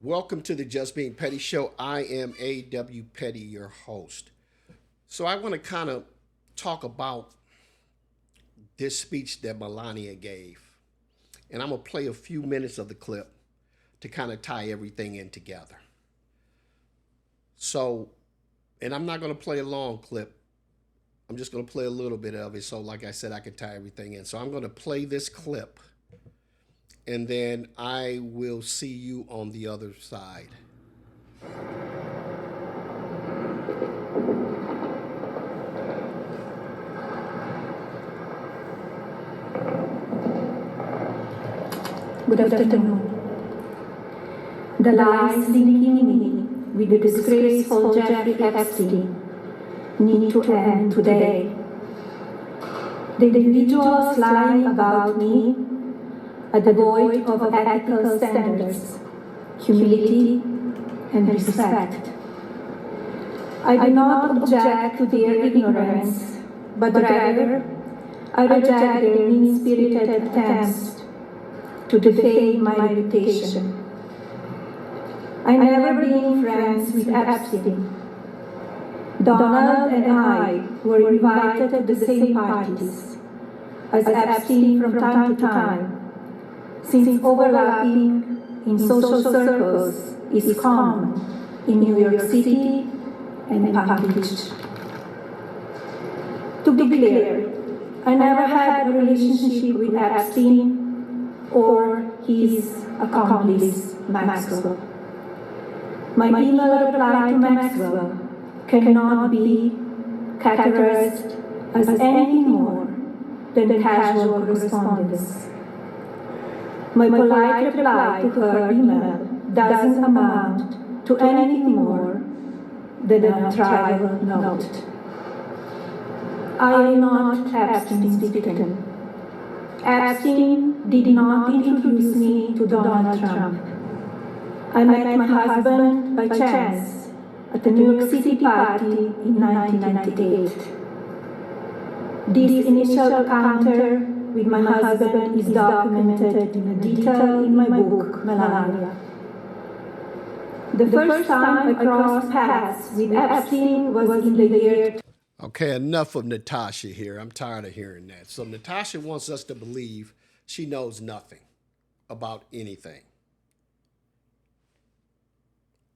Welcome to the Just Being Petty Show. I am A.W. Petty, your host. So I want to kind of talk about this speech that Melania gave. And I'm going to play a few minutes of the clip to kind of tie everything in together. So, and I'm not going to play a long clip. I'm just going to play a little bit of it. So like I said, I can tie everything in. So I'm going to play this clip. And then I will see you on the other side. Good afternoon. The lies linking me with the disgraceful Jeffrey Epstein need to end today. The individuals lying about me are devoid of ethical standards, humility, and respect. I do not object to their ignorance, but rather I reject their mean-spirited attempts to defame my reputation. I never been friends with Epstein. Donald and I were invited to the same parties as Epstein from time to time, since overlapping in social circles is common in New York City and Palm Beach. To be clear, I never had a relationship with Epstein or his accomplice, Maxwell. My email reply to Maxwell cannot be categorized as anything more than casual correspondence. My polite reply to her email doesn't amount to anything more than a trivial note. I am not Epstein's victim. Epstein did not introduce me to Donald Trump. I met my husband by chance at a New York City party in 1998. This initial encounter with my husband is documented in detail in my book, Melania. The first time I crossed paths with Epstein was in the year... Okay, enough of Natasha here. I'm tired of hearing that. So Natasha wants us to believe she knows nothing about anything.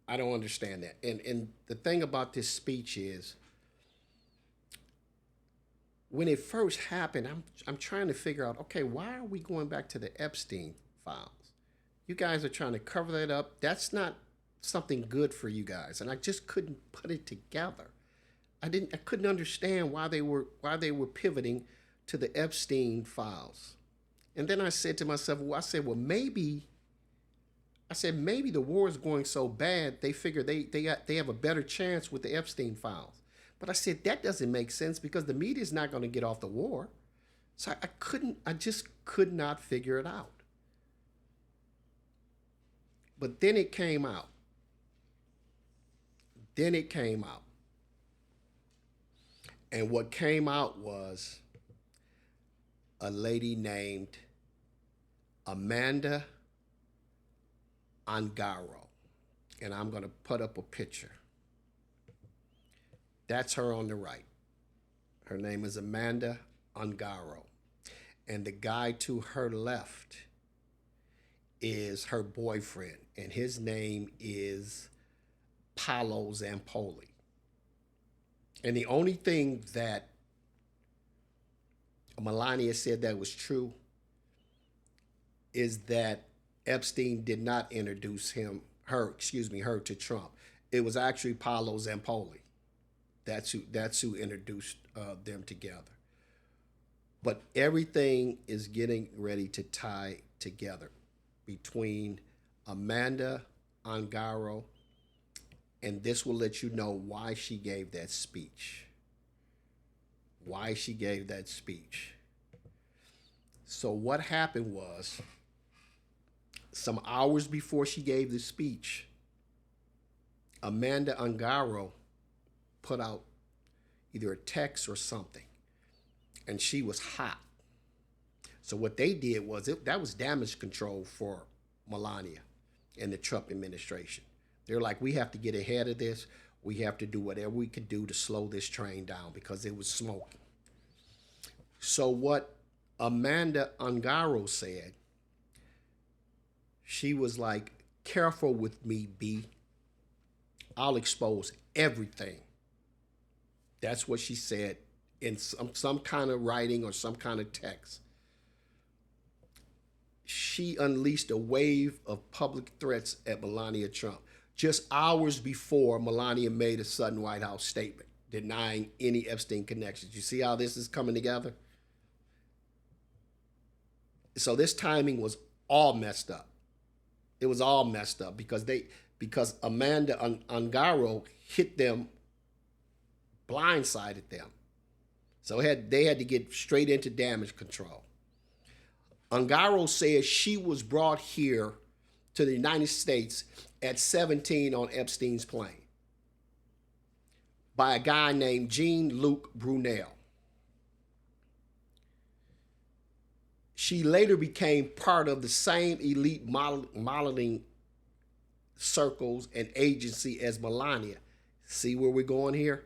I don't understand that. And the thing about this speech is, when it first happened, I'm trying to figure out, okay, why are we going back to the Epstein files? You guys are trying to cover that up. That's not something good for you guys. And I just couldn't put it together. I couldn't understand why they were pivoting to the Epstein files. And then I said to myself, maybe the war is going so bad, they figure they have a better chance with the Epstein files. But I said, that doesn't make sense because the media is not going to get off the war. So I just could not figure it out. But then it came out. And what came out was a lady named Amanda Angaro. And I'm going to put up a picture. That's her on the right. Her name is Amanda Angaro. And the guy to her left is her boyfriend. And his name is Paolo Zampoli. And the only thing that Melania said that was true is that Epstein did not introduce her to Trump. It was actually Paolo Zampoli. That's who introduced them together. But everything is getting ready to tie together between Amanda Angaro, and this will let you know why she gave that speech. So what happened was, some hours before she gave the speech, Amanda Angaro put out either a text or something, and she was hot. So what they did was, that was damage control for Melania. in the Trump administration. They're like, we have to get ahead of this. We have to do whatever we can do to slow this train down because it was smoking. So what Amanda Angaro said, she was like, careful with me, B. I'll expose everything. That's what she said in some kind of writing or some kind of text. She unleashed a wave of public threats at Melania Trump just hours before Melania made a sudden White House statement denying any Epstein connections. You see how this is coming together? So this timing was all messed up. It was all messed up because Amanda Angaro hit them, blindsided them. So they had to get straight into damage control. Angaro says she was brought here to the United States at 17 on Epstein's plane by a guy named Jean-Luc Brunel. She later became part of the same elite modeling circles and agency as Melania. See where we're going here?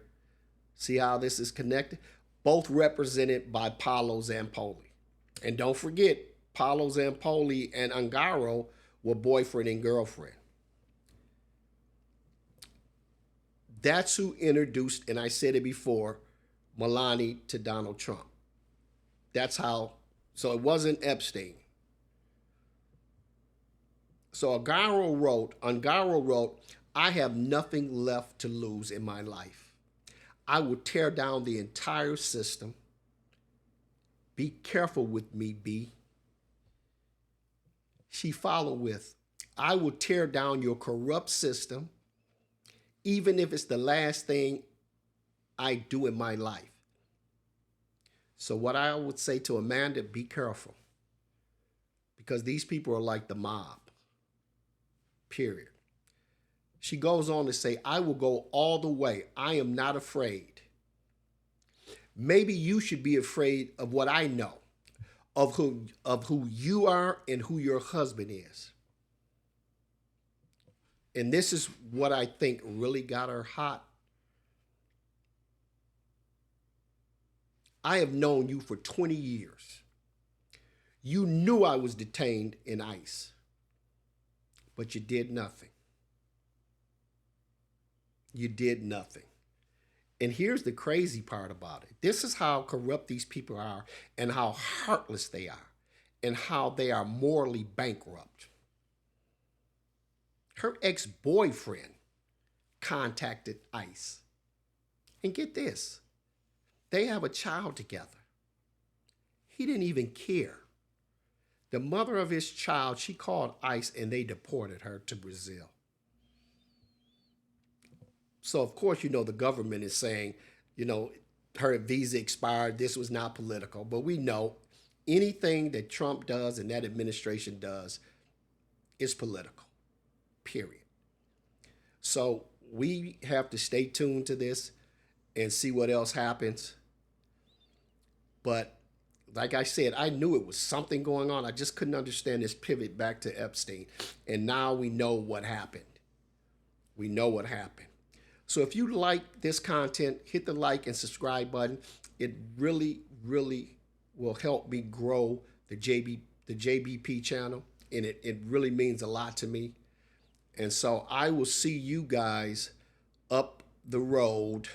See how this is connected? Both represented by Paolo Zampoli. And don't forget, Paolo Zampoli and Angaro were boyfriend and girlfriend. That's who introduced, and I said it before, Melania to Donald Trump. That's how, so it wasn't Epstein. So Angaro wrote, I have nothing left to lose in my life. I will tear down the entire system. Be careful with me, B. She followed with, I will tear down your corrupt system, even if it's the last thing I do in my life. So what I would say to Amanda, be careful. Because these people are like the mob, period. She goes on to say, I will go all the way. I am not afraid. Maybe you should be afraid of what I know, of who you are and who your husband is. And this is what I think really got her hot. I have known you for 20 years. You knew I was detained in ICE, but you did nothing. You did nothing. And here's the crazy part about it. This is how corrupt these people are and how heartless they are and how they are morally bankrupt. Her ex-boyfriend contacted ICE. And get this, they have a child together. He didn't even care. The mother of his child, she called ICE and they deported her to Brazil. So, of course, the government is saying, her visa expired. This was not political. But we know anything that Trump does and that administration does is political, period. So we have to stay tuned to this and see what else happens. But like I said, I knew it was something going on. I just couldn't understand this pivot back to Epstein. And now we know what happened. We know what happened. So if you like this content, hit the like and subscribe button. It really, really will help me grow the JBP channel. And it really means a lot to me. And so I will see you guys up the road